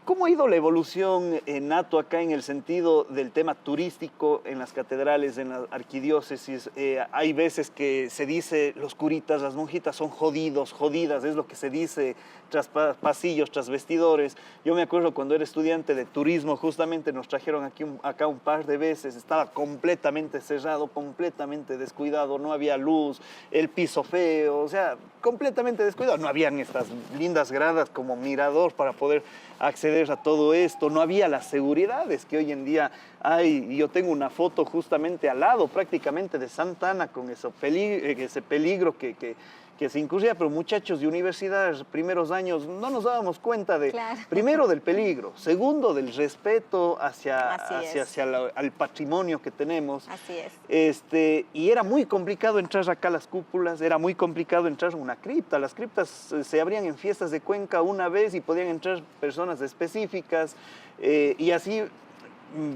¿Cómo ha ido la evolución, Nato, acá en el sentido del tema turístico en las catedrales, en las arquidiócesis? Hay veces que se dice, los curitas, las monjitas son jodidas, es lo que se dice tras pasillos, tras vestidores. Yo me acuerdo cuando era estudiante de turismo, justamente nos trajeron acá un par de veces, estaba completamente cerrado, completamente descuidado, no había luz, el piso feo, o sea, completamente descuidado. No habían estas lindas gradas como mirador para poder acceder a todo esto, no había las seguridades que hoy en día hay. Y yo tengo una foto justamente al lado prácticamente de Santa Ana con ese peligro que se incurría, pero muchachos de universidades, primeros años, no nos dábamos cuenta primero del peligro, segundo del respeto hacia el patrimonio que tenemos. Así es. Y era muy complicado entrar acá a las cúpulas, era muy complicado entrar a una cripta. Las criptas se abrían en fiestas de Cuenca una vez y podían entrar personas específicas, y así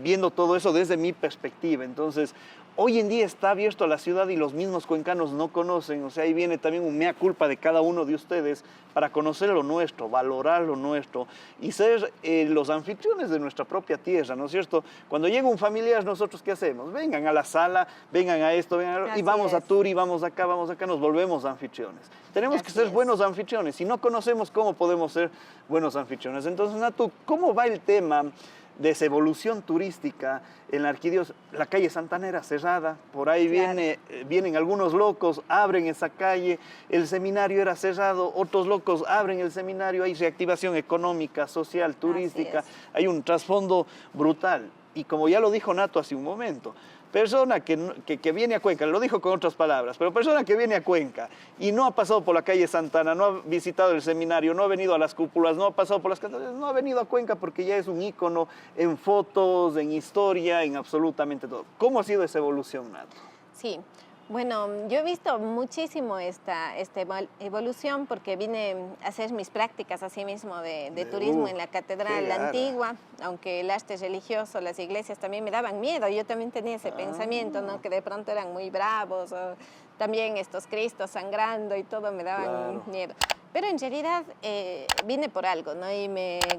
viendo todo eso desde mi perspectiva. Entonces, hoy en día está abierto a la ciudad y los mismos cuencanos no conocen. O sea, ahí viene también un mea culpa de cada uno de ustedes para conocer lo nuestro, valorar lo nuestro y ser los anfitriones de nuestra propia tierra, ¿no es cierto? Cuando llega un familiar, ¿nosotros qué hacemos? Vengan a la sala, vengan a esto, y vamos a tour, y vamos acá, nos volvemos anfitriones. Tenemos que ser buenos anfitriones. Si no conocemos, ¿cómo podemos ser buenos anfitriones? Entonces, Natu, ¿cómo va el tema de esa evolución turística en la arquidiócesis. La calle Santanera cerrada, por ahí vienen algunos locos, abren esa calle, el seminario era cerrado, otros locos abren el seminario, hay reactivación económica, social, turística, hay un trasfondo brutal. Y como ya lo dijo Nato hace un momento, persona que viene a Cuenca, lo dijo con otras palabras, pero persona que viene a Cuenca y no ha pasado por la calle Santana, no ha visitado el seminario, no ha venido a las cúpulas, no ha pasado por las catedrales, no ha venido a Cuenca porque ya es un ícono en fotos, en historia, en absolutamente todo. ¿Cómo ha sido esa evolución, Nato? Sí, bueno, yo he visto muchísimo esta evolución porque vine a hacer mis prácticas así mismo de turismo en la Catedral Antigua, aunque el arte religioso, las iglesias también me daban miedo. Yo también tenía ese pensamiento, ¿no? Que de pronto eran muy bravos, o también estos cristos sangrando y todo me daban miedo. Pero en realidad vine por algo, ¿no? Y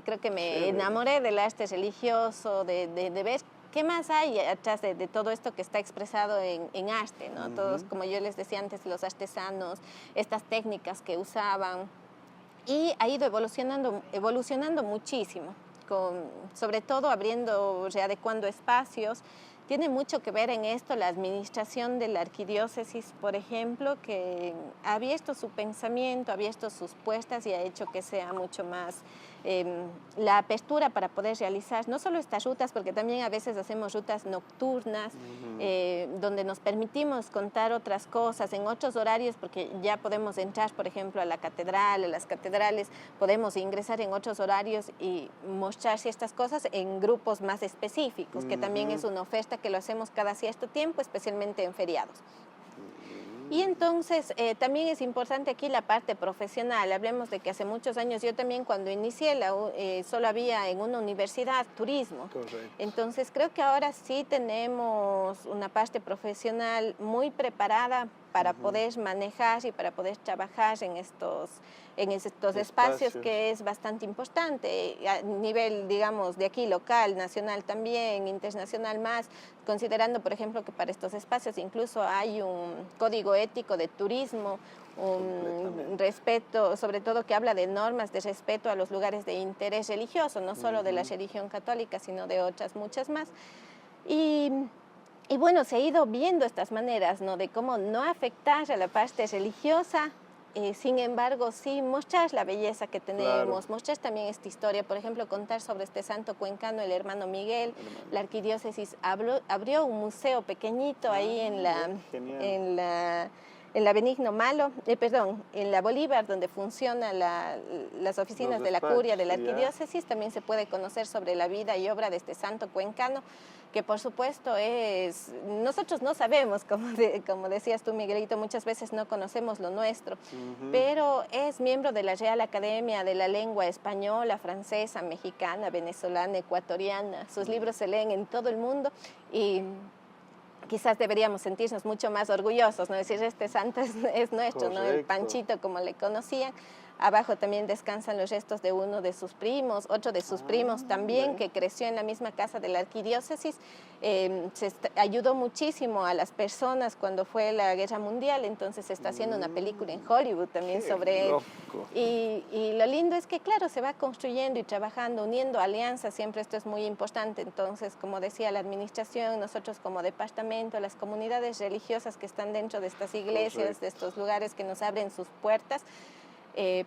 creo que me enamoré del arte religioso, de ver qué más hay atrás de todo esto que está expresado en arte, ¿no? Todos, como yo les decía antes, los artesanos, estas técnicas que usaban. Y ha ido evolucionando muchísimo, sobre todo abriendo, readecuando espacios. Tiene mucho que ver en esto la administración de la arquidiócesis, por ejemplo, que ha abierto su pensamiento, ha abierto sus puertas y ha hecho que sea mucho más la apertura para poder realizar no solo estas rutas, porque también a veces hacemos rutas nocturnas, donde nos permitimos contar otras cosas en otros horarios, porque ya podemos entrar, por ejemplo, a la catedral, a las catedrales, podemos ingresar en otros horarios y mostrar ciertas cosas en grupos más específicos, que también es una oferta que lo hacemos cada cierto tiempo, especialmente en feriados. Y entonces también es importante aquí la parte profesional. Hablemos de que hace muchos años, yo también cuando inicié, solo había en una universidad turismo. Correcto. Entonces creo que ahora sí tenemos una parte profesional muy preparada para poder manejar y para poder trabajar en estos espacios, que es bastante importante a nivel, digamos, de aquí local, nacional también, internacional más, considerando, por ejemplo, que para estos espacios incluso hay un código ético de turismo, un respeto, sobre todo que habla de normas de respeto a los lugares de interés religioso, no solo de la religión católica, sino de otras muchas más. Y bueno, se ha ido viendo estas maneras, ¿no? De cómo no afectar a la parte religiosa, sin embargo, sí mostrar la belleza que tenemos, mostrar también esta historia, por ejemplo, contar sobre este santo cuencano, el hermano Miguel. La arquidiócesis abrió un museo pequeñito ahí en la Benigno Malo, en la Bolívar, donde funcionan las oficinas de la curia de la arquidiócesis. También se puede conocer sobre la vida y obra de este santo cuencano, que por supuesto nosotros no sabemos, como decías tú, Miguelito, muchas veces no conocemos lo nuestro, pero es miembro de la Real Academia de la Lengua Española, Francesa, Mexicana, Venezolana, Ecuatoriana. Sus libros se leen en todo el mundo y quizás deberíamos sentirnos mucho más orgullosos, ¿no? Decir, este santo es nuestro, ¿no? El Panchito, como le conocían. Abajo también descansan los restos de uno de sus primos, otro de sus primos también, que creció en la misma casa de la arquidiócesis. Ayudó muchísimo a las personas cuando fue la Guerra Mundial, entonces se está haciendo una película en Hollywood también sobre él. Y lo lindo es que, claro, se va construyendo y trabajando, uniendo alianzas, siempre esto es muy importante. Entonces, como decía la administración, nosotros como departamento, las comunidades religiosas que están dentro de estas iglesias, de estos lugares que nos abren sus puertas,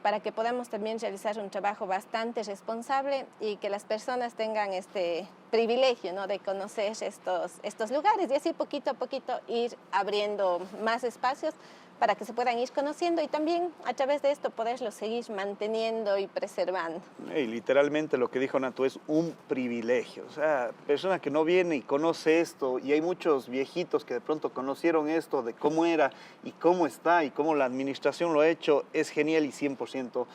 para que podamos también realizar un trabajo bastante responsable y que las personas tengan este privilegio, ¿no? De conocer estos lugares y así poquito a poquito ir abriendo más espacios para que se puedan ir conociendo y también a través de esto poderlos seguir manteniendo y preservando. Y literalmente lo que dijo Nato es un privilegio. O sea, persona que no viene y conoce esto, y hay muchos viejitos que de pronto conocieron esto de cómo era y cómo está y cómo la administración lo ha hecho, es genial y 100%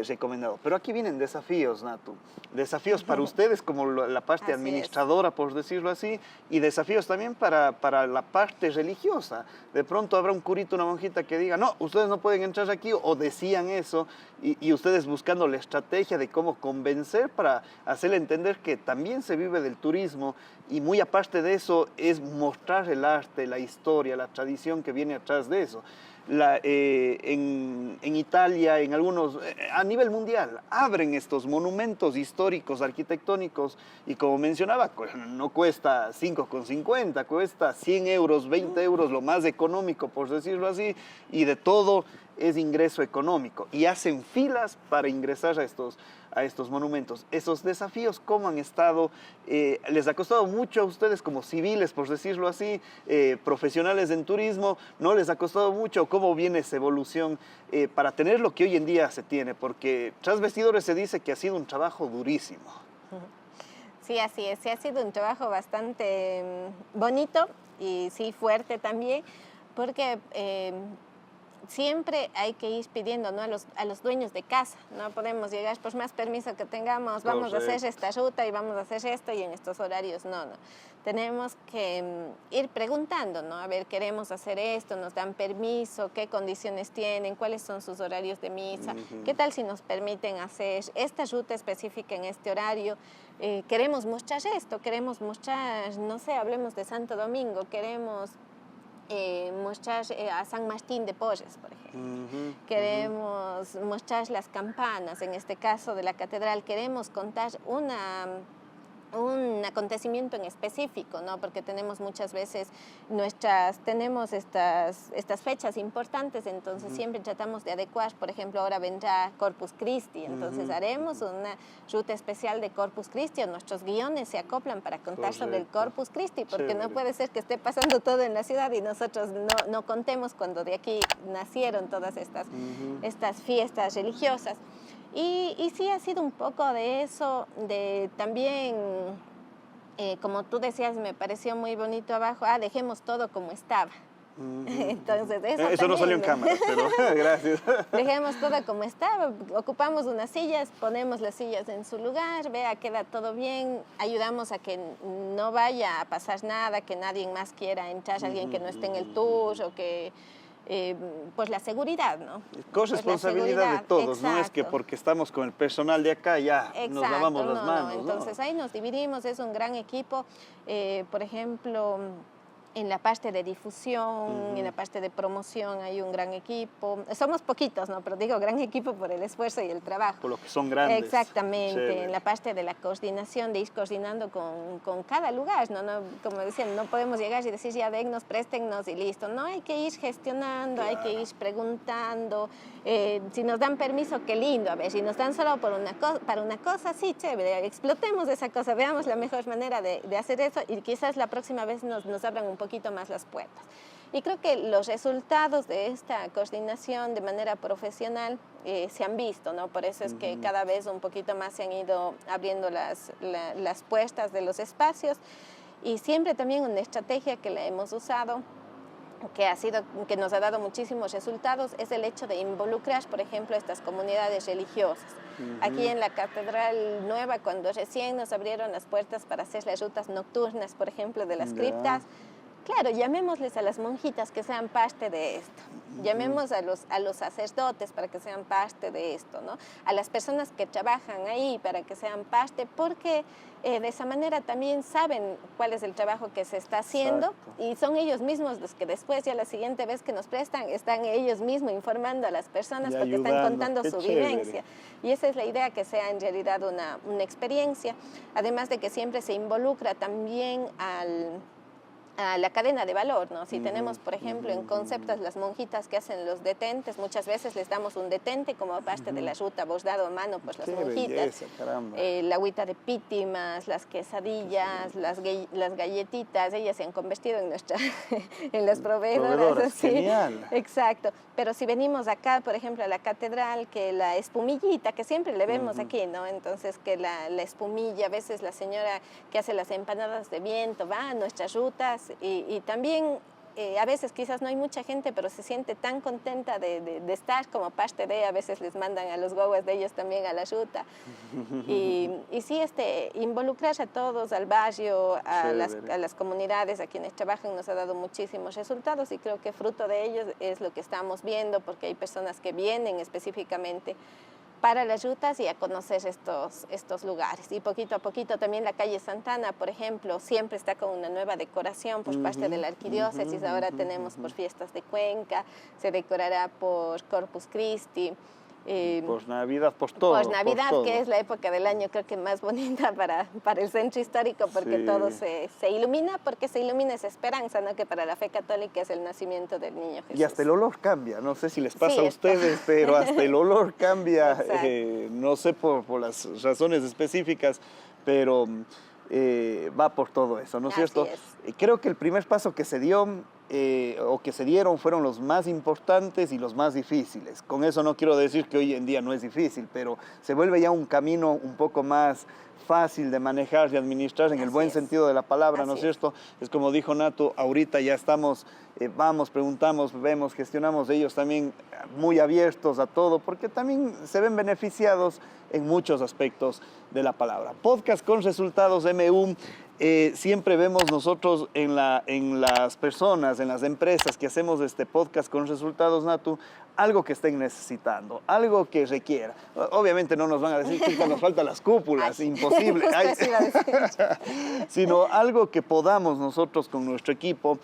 recomendado. Pero aquí vienen desafíos, Nato. Desafíos para ustedes como la parte administradora, por decirlo así, y desafíos también para la parte religiosa. De pronto habrá un curito, una monjita que diga, no, ustedes no pueden entrar aquí, o decían eso, y ustedes buscando la estrategia de cómo convencer para hacerle entender que también se vive del turismo, y muy aparte de eso es mostrar el arte, la historia, la tradición que viene atrás de eso. en Italia, en algunos, a nivel mundial, abren estos monumentos históricos, arquitectónicos, y como mencionaba, no cuesta 5,50, cuesta 100 euros, 20 euros, lo más económico, por decirlo así, y de todo es ingreso económico, y hacen filas para ingresar a estos monumentos. Esos desafíos, ¿cómo han estado? ¿Les ha costado mucho a ustedes como civiles, por decirlo así, profesionales en turismo? ¿No les ha costado mucho? ¿Cómo viene esa evolución para tener lo que hoy en día se tiene? Porque tras Bastidores se dice que ha sido un trabajo durísimo. Sí, así es. Sí, ha sido un trabajo bastante bonito y sí fuerte también, porque siempre hay que ir pidiendo, ¿no?, a los dueños de casa. No podemos llegar, por más permiso que tengamos, vamos a hacer esta ruta y vamos a hacer esto y en estos horarios, no. Tenemos que ir preguntando, ¿no? A ver, queremos hacer esto, nos dan permiso, qué condiciones tienen, cuáles son sus horarios de misa, qué tal si nos permiten hacer esta ruta específica en este horario. Queremos mostrar esto, queremos mostrar, no sé, hablemos de Santo Domingo, queremos mostrar a San Martín de Porres, por ejemplo. Queremos mostrar las campanas, en este caso de la catedral. Queremos contar un acontecimiento en específico, ¿no? Porque tenemos muchas veces tenemos estas fechas importantes, entonces siempre tratamos de adecuar. Por ejemplo, ahora vendrá Corpus Christi, entonces haremos una ruta especial de Corpus Christi, nuestros guiones se acoplan para contar sobre el Corpus Christi, porque no puede ser que esté pasando todo en la ciudad y nosotros no contemos cuando de aquí nacieron todas estas fiestas religiosas. Y sí ha sido un poco de eso, de también, como tú decías, me pareció muy bonito abajo, dejemos todo como estaba. Entonces, eso también, no salió en cámara, pero gracias. Dejemos todo como estaba, ocupamos unas sillas, ponemos las sillas en su lugar, vea, queda todo bien, ayudamos a que no vaya a pasar nada, que nadie más quiera entrar, alguien que no esté en el tour o que... pues la seguridad, ¿no? Corresponsabilidad de todos, exacto. No es que porque estamos con el personal de acá ya nos lavamos las manos. Entonces ahí nos dividimos, es un gran equipo. Por ejemplo, en la parte de difusión, en la parte de promoción hay un gran equipo. Somos poquitos, ¿no? Pero digo gran equipo por el esfuerzo y el trabajo. Por lo que son grandes. Exactamente. Chévere. En la parte de la coordinación, de ir coordinando con cada lugar, ¿no? Como decían, no podemos llegar y decir ya dennos, préstennos y listo. No, hay que ir gestionando, claro. Hay que ir preguntando. Si nos dan permiso, qué lindo. A ver, si nos dan solo para una cosa, sí, chévere. Explotemos esa cosa, veamos la mejor manera de hacer eso y quizás la próxima vez nos abran un poquito más las puertas. Y creo que los resultados de esta coordinación de manera profesional se han visto, ¿no? Por eso es que cada vez un poquito más se han ido abriendo las puertas de los espacios y siempre también una estrategia que la hemos usado que nos ha dado muchísimos resultados es el hecho de involucrar, por ejemplo, estas comunidades religiosas. Aquí en la Catedral Nueva, cuando recién nos abrieron las puertas para hacer las rutas nocturnas, por ejemplo, de las criptas, claro, llamémosles a las monjitas que sean parte de esto. Llamemos a los sacerdotes para que sean parte de esto, ¿no? A las personas que trabajan ahí para que sean parte, porque de esa manera también saben cuál es el trabajo que se está haciendo. Exacto. Y son ellos mismos los que después, ya la siguiente vez que nos prestan, están ellos mismos informando a las personas y porque ayudando. Están contando su vivencia. Y esa es la idea, que sea en realidad una experiencia, además de que siempre se involucra también a la cadena de valor, ¿no? Si tenemos, por ejemplo, en conceptos las monjitas que hacen los detentes, muchas veces les damos un detente como parte de la ruta bordado a mano, pues las monjitas. La agüita de pítimas, las quesadillas, las galletitas, ellas se han convertido en las proveedoras. Sí. Genial. Exacto. Pero si venimos acá, por ejemplo, a la catedral, que la espumillita, que siempre le vemos aquí, ¿no? Entonces, que la espumilla, a veces la señora que hace las empanadas de viento va a nuestras rutas, y también a veces quizás no hay mucha gente, pero se siente tan contenta de estar como parte de, a veces les mandan a los guaguas de ellos también a la ruta. Y sí, involucrar a todos, al barrio, a las comunidades, a quienes trabajan, nos ha dado muchísimos resultados y creo que fruto de ellos es lo que estamos viendo, porque hay personas que vienen específicamente para las rutas y a conocer estos lugares. Y poquito a poquito también la calle Santana, por ejemplo, siempre está con una nueva decoración por parte de la arquidiócesis. Ahora tenemos por Fiestas de Cuenca, se decorará por Corpus Christi. Por Navidad, por todo. Por Navidad, que es la época del año creo que más bonita para el centro histórico, porque todo se ilumina, porque se ilumina esa esperanza, ¿no? Que para la fe católica es el nacimiento del niño Jesús. Y hasta el olor cambia, no sé si les pasa a ustedes, pero hasta el olor cambia, no sé por las razones específicas, pero va por todo eso, ¿no es cierto? Creo que el primer paso que se dio o que se dieron fueron los más importantes y los más difíciles. Con eso no quiero decir que hoy en día no es difícil, pero se vuelve ya un camino un poco más fácil de manejar y administrar en el buen sentido de la palabra, ¿no es cierto? Es como dijo Nato, ahorita ya estamos, vamos, preguntamos, vemos, gestionamos, ellos también muy abiertos a todo, porque también se ven beneficiados en muchos aspectos de la palabra. Podcast con resultados MU. Siempre vemos nosotros en las personas, en las empresas que hacemos este podcast con resultados, Natu, algo que estén necesitando, algo que requiera. Obviamente no nos van a decir que nos faltan las cúpulas, imposible. Sino algo que podamos nosotros con nuestro equipo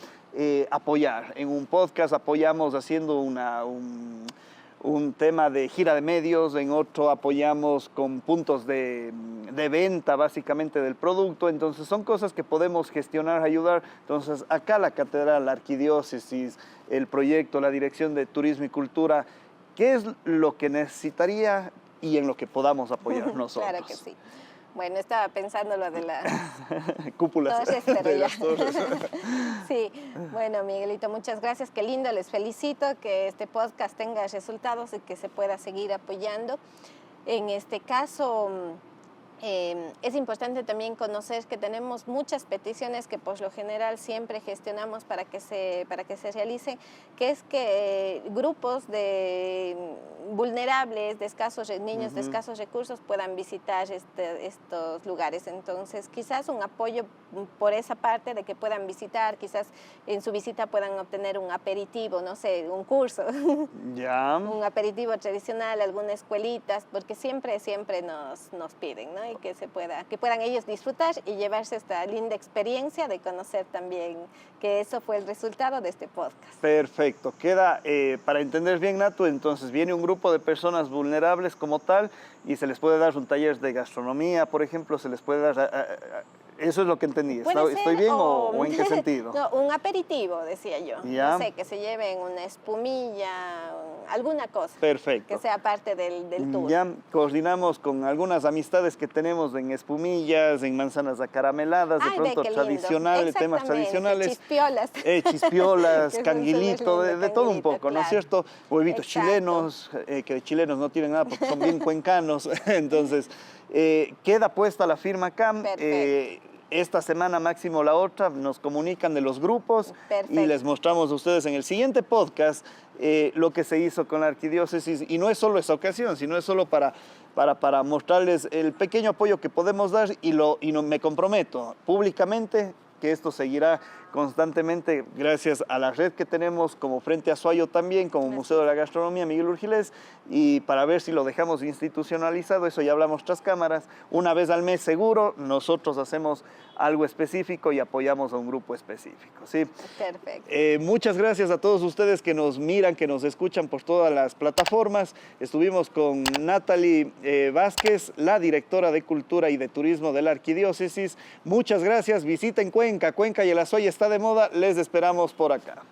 apoyar. En un podcast apoyamos haciendo un tema de gira de medios, en otro apoyamos con puntos de venta básicamente del producto, entonces son cosas que podemos gestionar, ayudar. Entonces acá la catedral, la arquidiócesis, el proyecto, la dirección de turismo y cultura, ¿qué es lo que necesitaría y en lo que podamos apoyar nosotros? Claro que sí. Bueno, estaba pensando lo de las cúpulas de las torres. Sí, bueno, Miguelito, muchas gracias, qué lindo, les felicito que este podcast tenga resultados y que se pueda seguir apoyando. En este caso, es importante también conocer que tenemos muchas peticiones que por lo general siempre gestionamos para que se realicen, que es que grupos de vulnerables, de escasos niños de escasos recursos puedan visitar estos lugares. Entonces, quizás un apoyo por esa parte de que puedan visitar, quizás en su visita puedan obtener un aperitivo, no sé, un curso, un aperitivo tradicional, algunas escuelitas, porque siempre nos piden, ¿no? Y que puedan ellos disfrutar y llevarse esta linda experiencia de conocer también que eso fue el resultado de este podcast. Perfecto. Queda, para entender bien, Natu, entonces viene un grupo de personas vulnerables como tal y se les puede dar un taller de gastronomía, por ejemplo, se les puede dar... Eso es lo que entendí. ¿Estoy bien o en qué sentido? No, un aperitivo, decía yo. ¿Ya? No sé, que se lleven una espumilla, alguna cosa. Perfecto. Que sea parte del tour. Ya coordinamos con algunas amistades que tenemos en espumillas, en manzanas acarameladas, de pronto tradicionales, temas tradicionales. Chispiolas. Chispiolas, canguilito, de todo un poco, claro. ¿no es cierto? Huevitos chilenos, que de chilenos no tienen nada porque son bien cuencanos. Entonces, queda puesta la firma acá. Esta semana, máximo la otra, nos comunican de los grupos. Perfecto. Y les mostramos a ustedes en el siguiente podcast lo que se hizo con la arquidiócesis. Y no es solo esa ocasión, sino es solo para mostrarles el pequeño apoyo que podemos dar y me comprometo públicamente que esto seguirá constantemente gracias a la red que tenemos como Frente Azuayo también, como Museo de la Gastronomía Miguel Urgilés, y para ver si lo dejamos institucionalizado, eso ya hablamos tras cámaras, una vez al mes seguro, nosotros hacemos algo específico y apoyamos a un grupo específico, ¿sí? Perfecto. Muchas gracias a todos ustedes que nos miran, que nos escuchan por todas las plataformas. Estuvimos con Natalie Vázquez, la directora de Cultura y de Turismo de la Arquidiócesis. Muchas gracias, visiten Cuenca y el Azuay está de moda, les esperamos por acá.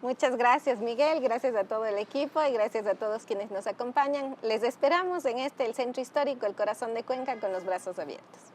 Muchas gracias, Miguel, gracias a todo el equipo y gracias a todos quienes nos acompañan. Les esperamos en el Centro Histórico, el Corazón de Cuenca, con los brazos abiertos.